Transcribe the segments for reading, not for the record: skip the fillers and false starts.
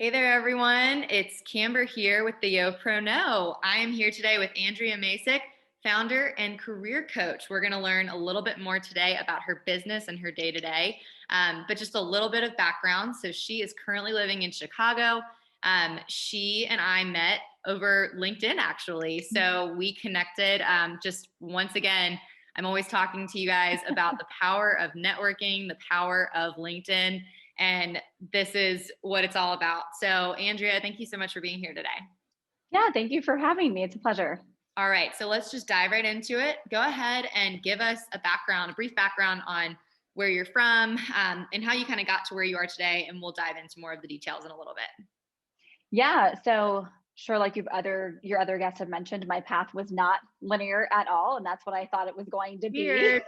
Hey there, everyone. It's Camber here with the Yo Pro No. I am here today with Andrea Macek, founder and career coach. We're going to learn a little bit more today about her business and her day to day, but just a little bit of background. So she is currently living in Chicago. She and I met over LinkedIn, actually. So we connected. Just once again, I'm always talking to you guys about the power of networking, the power of LinkedIn. And this is what it's all about. So, Andrea, thank you so much for being here today. Yeah, thank you for having me. It's a pleasure. All right, so let's just dive right into it. Go ahead and give us a brief background on where you're from and how you kind of got to where you are today. And we'll dive into more of the details in a little bit. Yeah, so sure, like your other guests have mentioned, my path was not linear at all, and that's what I thought it was going to be. Weird.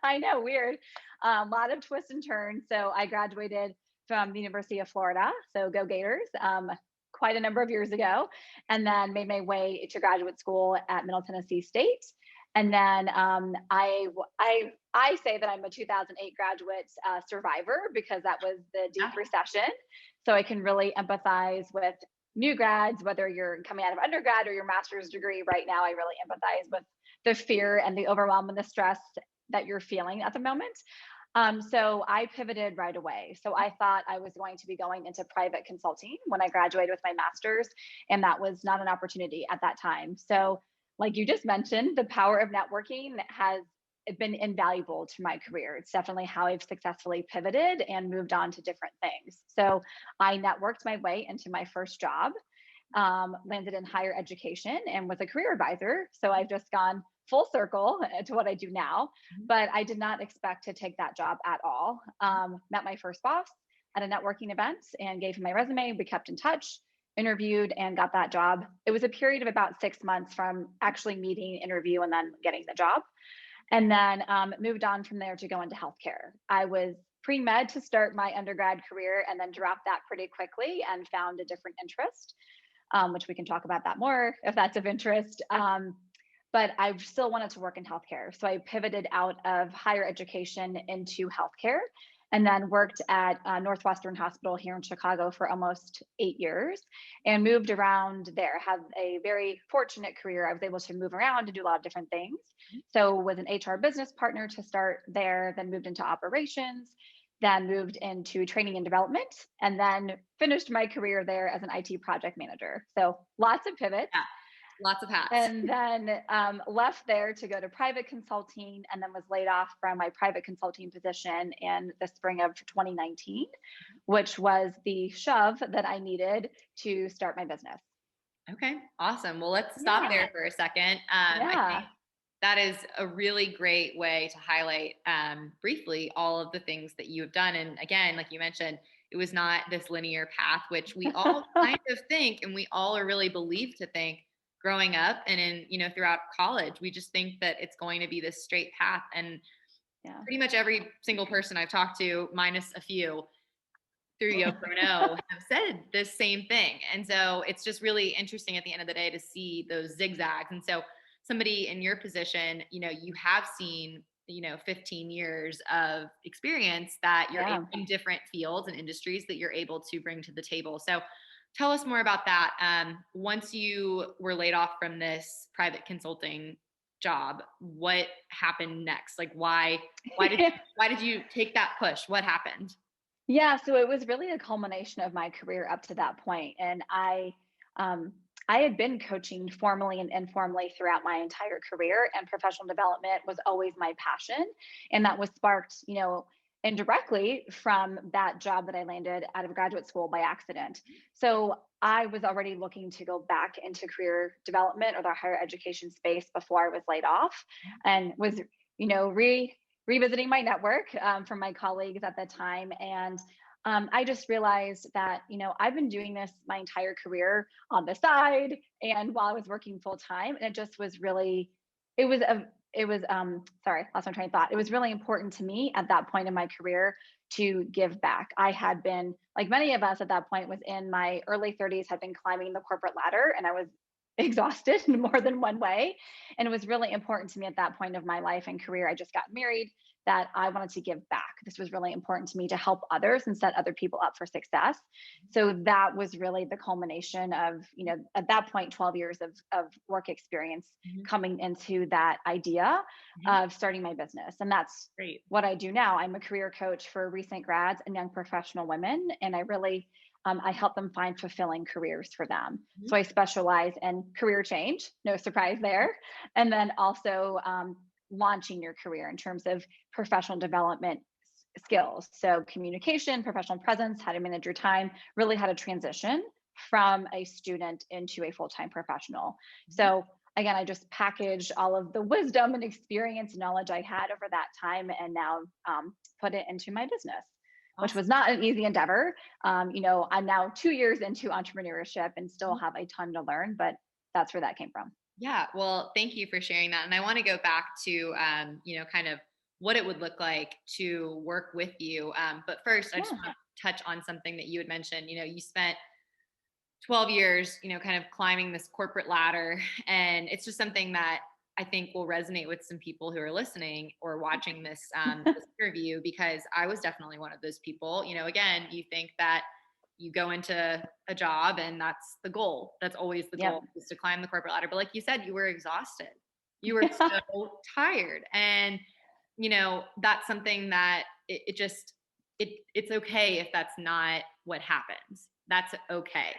I know, weird. A lot of twists and turns. So I graduated from the University of Florida, so go Gators, quite a number of years ago, and then made my way to graduate school at Middle Tennessee State. And then I say that I'm a 2008 graduate survivor because that was the deep recession. So I can really empathize with new grads, whether you're coming out of undergrad or your master's degree right now. I really empathize with the fear and the overwhelm and the stress that you're feeling at the moment. So I pivoted right away. So I thought I was going to be going into private consulting when I graduated with my master's, and that was not an opportunity at that time. So, like you just mentioned, the power of networking has been invaluable to my career. It's definitely how I've successfully pivoted and moved on to different things. So I networked my way into my first job, landed in higher education and was a career advisor. So I've just gone full circle to what I do now, but I did not expect to take that job at all. Met my first boss at a networking event and gave him my resume. We kept in touch, interviewed, and got that job. It was a period of about 6 months from actually meeting, interview, and then getting the job. And then moved on from there to go into healthcare. I was pre-med to start my undergrad career and then dropped that pretty quickly and found a different interest, which we can talk about that more if that's of interest. But I still wanted to work in healthcare. So I pivoted out of higher education into healthcare and then worked at Northwestern Hospital here in Chicago for almost 8 years and moved around there. Had a very fortunate career. I was able to move around and do a lot of different things. So was an HR business partner to start there, then moved into operations, then moved into training and development, and then finished my career there as an IT project manager. So lots of pivots. Yeah, lots of hats. And then left there to go to private consulting, and then was laid off from my private consulting position in the spring of 2019, which was the shove that I needed to start my business. Okay, awesome. Well, let's stop there for a second. I think Yeah. that is a really great way to highlight briefly all of the things that you have done. And again, like you mentioned, it was not this linear path, which we all kind of think, and we all are really believed to think growing up and throughout college. We just think that it's going to be this straight path. And Yeah. pretty much every single person I've talked to, minus a few, through Yo Pro No have said this same thing. And so it's just really interesting at the end of the day to see those zigzags. And so somebody in your position, you have seen, 15 years of experience that you're Yeah. in different fields and industries that you're able to bring to the table. So tell us more about that. Once you were laid off from this private consulting job, what happened next? Like why did you take that push? What happened? Yeah, so it was really a culmination of my career up to that point. And I had been coaching formally and informally throughout my entire career, and professional development was always my passion. And that was sparked, indirectly from that job that I landed out of graduate school by accident. So I was already looking to go back into career development or the higher education space before I was laid off, and was, revisiting my network from my colleagues at the time. And I just realized that, I've been doing this my entire career on the side and while I was working full time. And it just was really, sorry, lost my train of thought. It was really important to me at that point in my career to give back. I had been, like many of us at that point, was in my early 30s, had been climbing the corporate ladder, and I was exhausted in more than one way. And it was really important to me at that point of my life and career. I just got married that I wanted to give back. This was really important to me to help others and set other people up for success. So that was really the culmination of, at that point, 12 years of work experience coming into that idea of starting my business. And that's Great. what I do now. I'm a career coach for recent grads and young professional women. And I really, I help them find fulfilling careers for them. So I specialize in career change, no surprise there. And then also launching your career in terms of professional development skills. So communication, professional presence, how to manage your time, really how to transition from a student into a full-time professional. So again, I just packaged all of the wisdom and experience and knowledge I had over that time and now put it into my business, which was not an easy endeavor. I'm now 2 years into entrepreneurship and still have a ton to learn, but that's where that came from. Yeah. Well, thank you for sharing that. And I want to go back to, kind of what it would look like to work with you. But first, I just want to touch on something that you had mentioned. You spent 12 years, kind of climbing this corporate ladder. And it's just something that I think will resonate with some people who are listening or watching this, this interview, because I was definitely one of those people. Again, you think that you go into a job and that's the goal. That's always the goal, is to climb the corporate ladder. But like you said, you were exhausted. You were so tired. And, that's something that it's okay if that's not what happens. That's okay.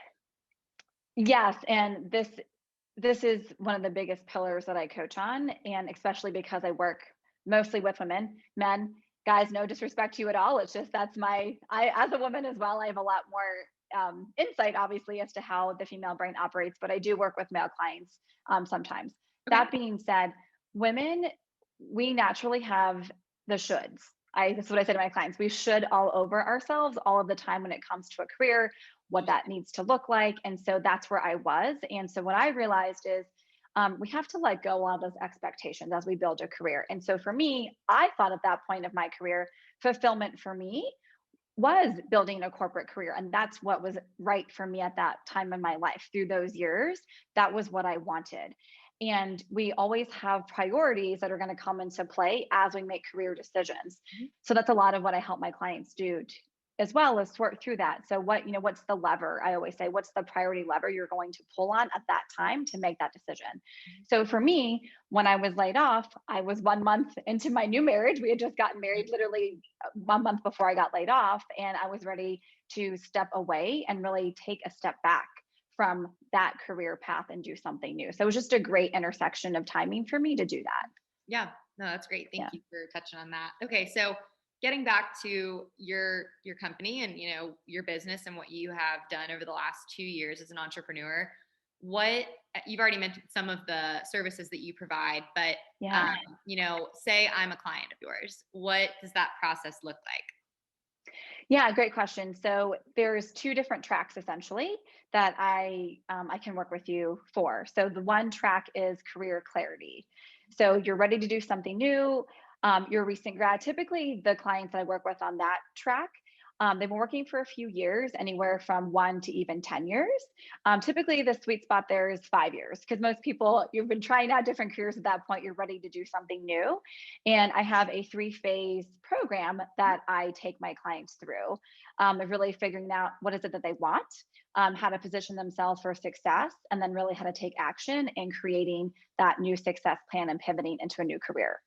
Yes. And this is one of the biggest pillars that I coach on. And especially because I work mostly with women, men, guys, no disrespect to you at all. It's just, as a woman as well, I have a lot more insight, obviously, as to how the female brain operates, but I do work with male clients sometimes. Okay. That being said, women, we naturally have the shoulds. This is what I say to my clients. We should all over ourselves all of the time when it comes to a career, what that needs to look like. And so that's where I was. And so what I realized is we have to let go of those expectations as we build a career. And so for me, I thought at that point of my career, fulfillment for me was building a corporate career. And that's what was right for me at that time in my life. Through those years, that was what I wanted. And we always have priorities that are going to come into play as we make career decisions. So that's a lot of what I help my clients do as well, as sort through that. So what's the lever? I always say, what's the priority lever you're going to pull on at that time to make that decision? So for me, when I was laid off, I was 1 month into my new marriage. We had just gotten married literally 1 month before I got laid off. And I was ready to step away and really take a step back from that career path and do something new. So it was just a great intersection of timing for me to do that. Yeah, no, that's great. Thank you for touching on that. Okay. So getting back to your company and, your business and what you have done over the last 2 years as an entrepreneur, you've already mentioned some of the services that you provide, but, say I'm a client of yours, what does that process look like? Yeah, great question. So there's 2 different tracks essentially that I can work with you for. So the one track is career clarity. So you're ready to do something new. You're a recent grad. Typically, the clients that I work with on that track, they've been working for a few years, anywhere from 1 to even 10 years. Typically, the sweet spot there is 5 years, because most people, you've been trying out different careers at that point, you're ready to do something new. And I have a 3-phase program that I take my clients through, of really figuring out what is it that they want, how to position themselves for success, and then really how to take action in creating that new success plan and pivoting into a new career.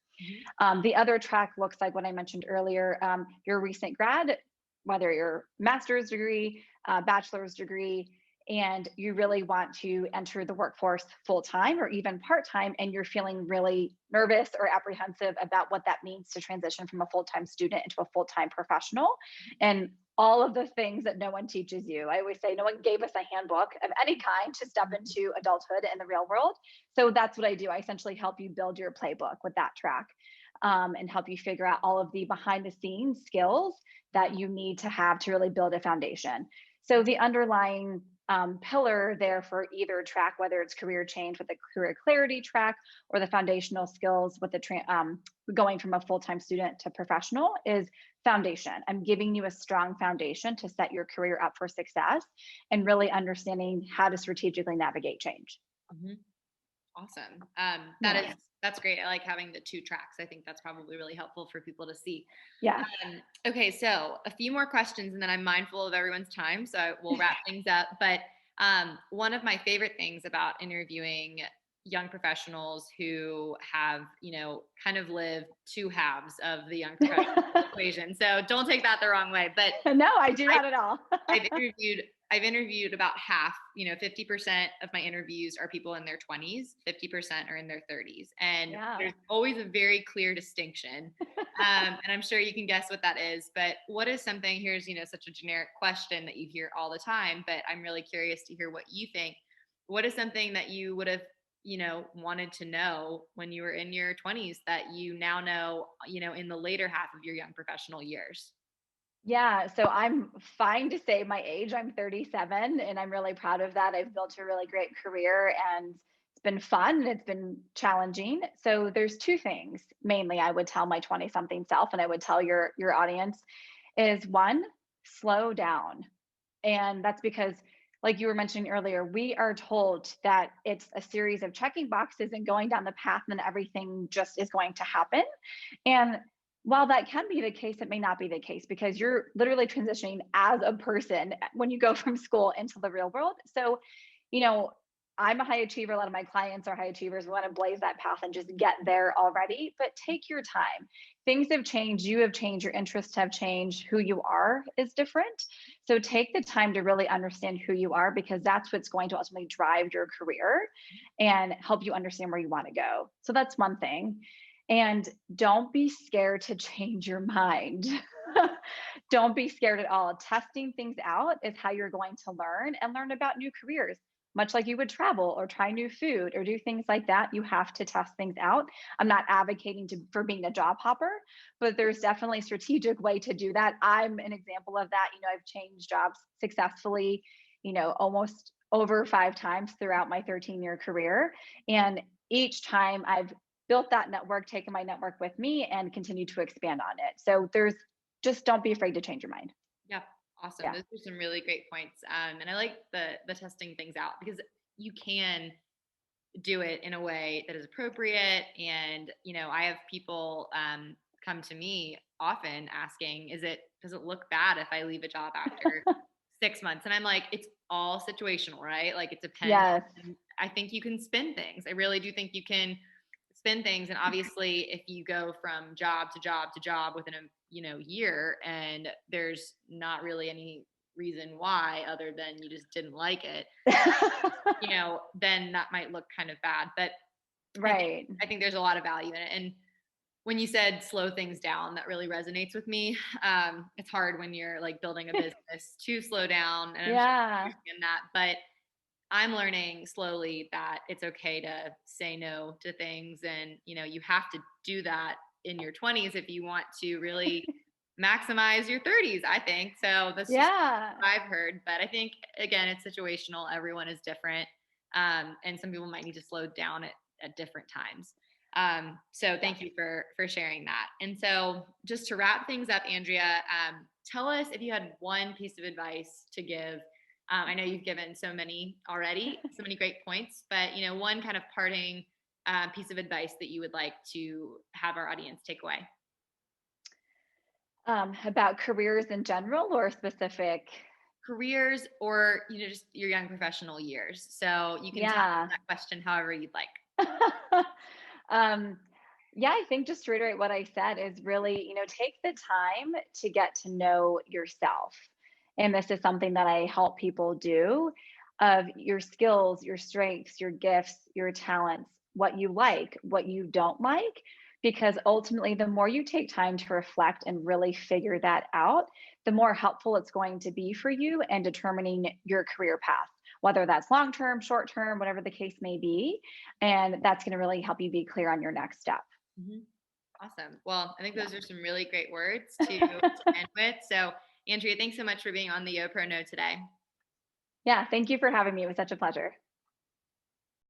The other track looks like what I mentioned earlier. You're a recent grad, whether you're master's degree, bachelor's degree, and you really want to enter the workforce full-time or even part-time, and you're feeling really nervous or apprehensive about what that means to transition from a full-time student into a full-time professional, and all of the things that no one teaches you. I always say no one gave us a handbook of any kind to step into adulthood in the real world. So that's what I do. I essentially help you build your playbook with that track, and help you figure out all of the behind the scenes skills that you need to have to really build a foundation. So the underlying pillar there for either track, whether it's career change with the career clarity track or the foundational skills with the going from a full-time student to professional, is foundation. I'm giving you a strong foundation to set your career up for success and really understanding how to strategically navigate change. Awesome. That's great. I like having the two tracks. I think that's probably really helpful for people to see. Yeah. Okay, so a few more questions, and then I'm mindful of everyone's time, so we'll wrap things up. But one of my favorite things about interviewing young professionals who have, kind of lived two halves of the young professional equation. So don't take that the wrong way. But No, I do not at all. I've interviewed about half, 50% of my interviews are people in their 20s, 50% are in their 30s. And Yeah. there's always a very clear distinction. And I'm sure you can guess what that is. But what is something, here's, such a generic question that you hear all the time, but I'm really curious to hear what you think. What is something that you would have, wanted to know when you were in your 20s that you now know, in the later half of your young professional years? Yeah, so I'm fine to say my age. I'm 37 and I'm really proud of that. I've built a really great career and it's been fun and it's been challenging. So there's two things mainly I would tell my 20 something self and I would tell your audience is one, slow down. And that's because like you were mentioning earlier, we are told that it's a series of checking boxes and going down the path and everything just is going to happen. And while that can be the case, it may not be the case because you're literally transitioning as a person when you go from school into the real world. So, you know, I'm a high achiever. A lot of my clients are high achievers. We want to blaze that path and just get there already, but take your time. Things have changed. You have changed. Your interests have changed. Who you are is different. So take the time to really understand who you are because that's what's going to ultimately drive your career and help you understand where you want to go. So that's one thing. And don't be scared to change your mind. Don't be scared at all. Testing things out is how you're going to learn and learn about new careers. Much like you would travel or try new food or do things like that, you have to test things out. I'm not advocating for being a job hopper, but there's definitely a strategic way to do that. I'm an example of that. I've changed jobs successfully, almost over 5 times throughout my 13-year career. And each time I've built that network, taken my network with me, and continue to expand on it. So just don't be afraid to change your mind. Yeah, awesome. Yeah. Those are some really great points. And I like the testing things out because you can do it in a way that is appropriate. And I have people come to me often asking, does it look bad if I leave a job after 6 months? And I'm like, it's all situational, right? Like it depends. Yes. And I think you can spin things. I really do think you can spin things. And obviously if you go from job to job to job within a year and there's not really any reason why other than you just didn't like it, then that might look kind of bad. But Right. I think there's a lot of value in it. And when you said slow things down, that really resonates with me. It's hard when you're like building a business to slow down, and I'm sure you understand that. But I'm learning slowly that it's okay to say no to things, and you have to do that in your 20s if you want to really maximize your 30s. I think so. That's just what I've heard. But I think again, it's situational. Everyone is different, and some people might need to slow down at different times. So thank you for sharing that. And so just to wrap things up, Andrea, tell us if you had one piece of advice to give. I know you've given so many already, so many great points, but one kind of parting piece of advice that you would like to have our audience take away. About careers in general or specific? Careers or just your young professional years. So you can tackle that question however you'd like. I think just to reiterate what I said is really, take the time to get to know yourself. And this is something that I help people do of your skills, your strengths, your gifts, your talents, what you like, what you don't like, because ultimately the more you take time to reflect and really figure that out, the more helpful it's going to be for you in determining your career path, whether that's long term, short term, whatever the case may be. And that's going to really help you be clear on your next step. Mm-hmm. Awesome. Well, I think those are some really great words to end with. So, Andrea, thanks so much for being on the YoPro Know today. Yeah, thank you for having me. It was such a pleasure.